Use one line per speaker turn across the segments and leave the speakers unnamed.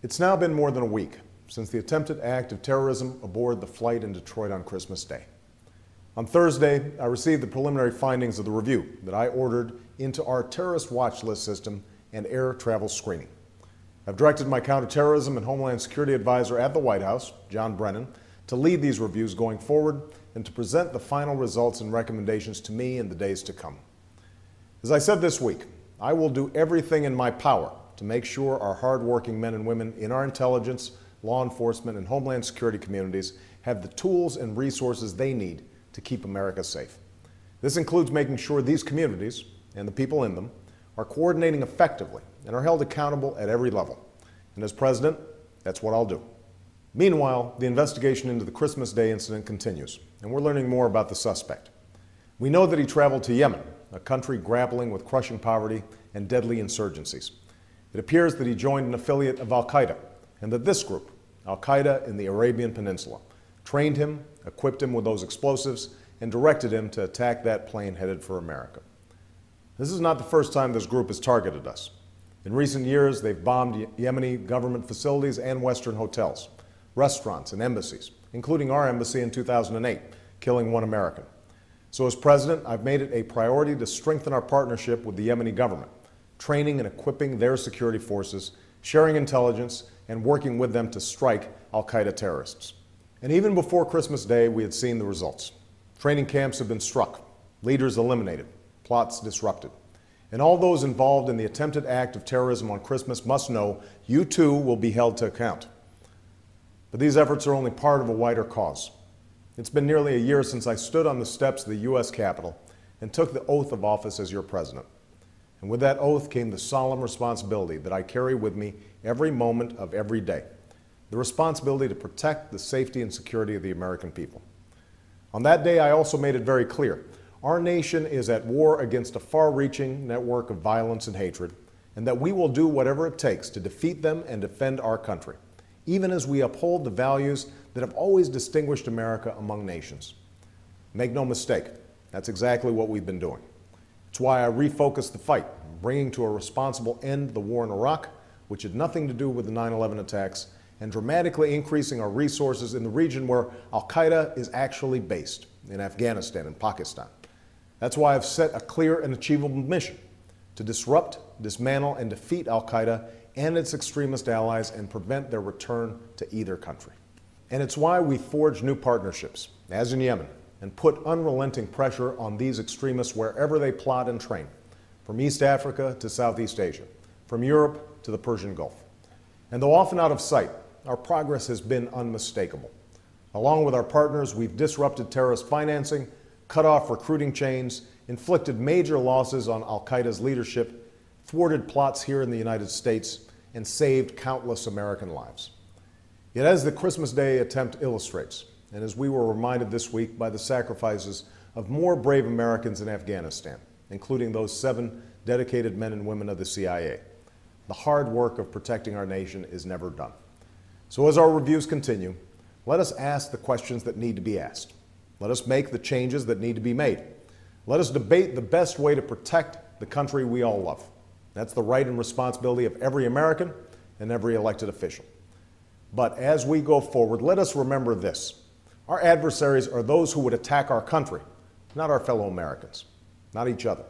It's now been more than a week since the attempted act of terrorism aboard the flight in Detroit on Christmas Day. On Thursday, I received the preliminary findings of the review that I ordered into our terrorist watch list system and air travel screening. I've directed my counterterrorism and homeland security advisor at the White House, John Brennan, to lead these reviews going forward and to present the final results and recommendations to me in the days to come. As I said this week, I will do everything in my power to make sure our hardworking men and women in our intelligence, law enforcement, and homeland security communities have the tools and resources they need to keep America safe. This includes making sure these communities and the people in them are coordinating effectively and are held accountable at every level. And as president, that's what I'll do. Meanwhile, the investigation into the Christmas Day incident continues, and we're learning more about the suspect. We know that he traveled to Yemen, a country grappling with crushing poverty and deadly insurgencies. It appears that he joined an affiliate of Qaida, and that this group, Qaida in the Arabian Peninsula, trained him, equipped him with those explosives, and directed him to attack that plane headed for America. This is not the first time this group has targeted us. In recent years, they've bombed Yemeni government facilities and Western hotels, restaurants, and embassies, including our embassy in 2008, killing one American. So as president, I've made it a priority to strengthen our partnership with the Yemeni government, training and equipping their security forces, sharing intelligence, and working with them to strike al-Qaeda terrorists. And even before Christmas Day, we had seen the results. Training camps have been struck, leaders eliminated, plots disrupted. And all those involved in the attempted act of terrorism on Christmas must know you too will be held to account. But these efforts are only part of a wider cause. It's been nearly a year since I stood on the steps of the U.S. Capitol and took the oath of office as your president. And with that oath came the solemn responsibility that I carry with me every moment of every day, the responsibility to protect the safety and security of the American people. On that day, I also made it very clear, our nation is at war against a far-reaching network of violence and hatred, and that we will do whatever it takes to defeat them and defend our country, even as we uphold the values that have always distinguished America among nations. Make no mistake, that's exactly what we've been doing. It's why I refocused the fight, bringing to a responsible end the war in Iraq, which had nothing to do with the 9/11 attacks, and dramatically increasing our resources in the region where al-Qaeda is actually based, in Afghanistan and Pakistan. That's why I've set a clear and achievable mission to disrupt, dismantle, and defeat al-Qaeda and its extremist allies and prevent their return to either country. And it's why we forged new partnerships, as in Yemen, and put unrelenting pressure on these extremists wherever they plot and train, from East Africa to Southeast Asia, from Europe to the Persian Gulf. And though often out of sight, our progress has been unmistakable. Along with our partners, we've disrupted terrorist financing, cut off recruiting chains, inflicted major losses on al-Qaeda's leadership, thwarted plots here in the United States, and saved countless American lives. Yet as the Christmas Day attempt illustrates, and as we were reminded this week by the sacrifices of more brave Americans in Afghanistan, including those 7 dedicated men and women of the CIA, the hard work of protecting our nation is never done. So as our reviews continue, let us ask the questions that need to be asked. Let us make the changes that need to be made. Let us debate the best way to protect the country we all love. That's the right and responsibility of every American and every elected official. But as we go forward, let us remember this. Our adversaries are those who would attack our country, not our fellow Americans, not each other.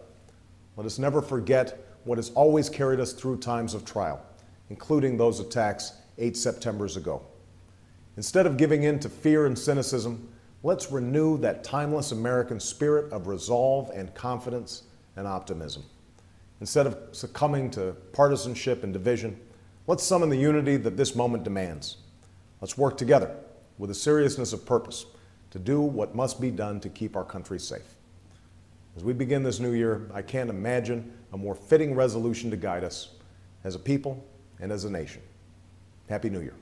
Let us never forget what has always carried us through times of trial, including those attacks 8 Septembers ago. Instead of giving in to fear and cynicism, let's renew that timeless American spirit of resolve and confidence and optimism. Instead of succumbing to partisanship and division, let's summon the unity that this moment demands. Let's work together with a seriousness of purpose to do what must be done to keep our country safe. As we begin this new year, I can't imagine a more fitting resolution to guide us as a people and as a nation. Happy New Year.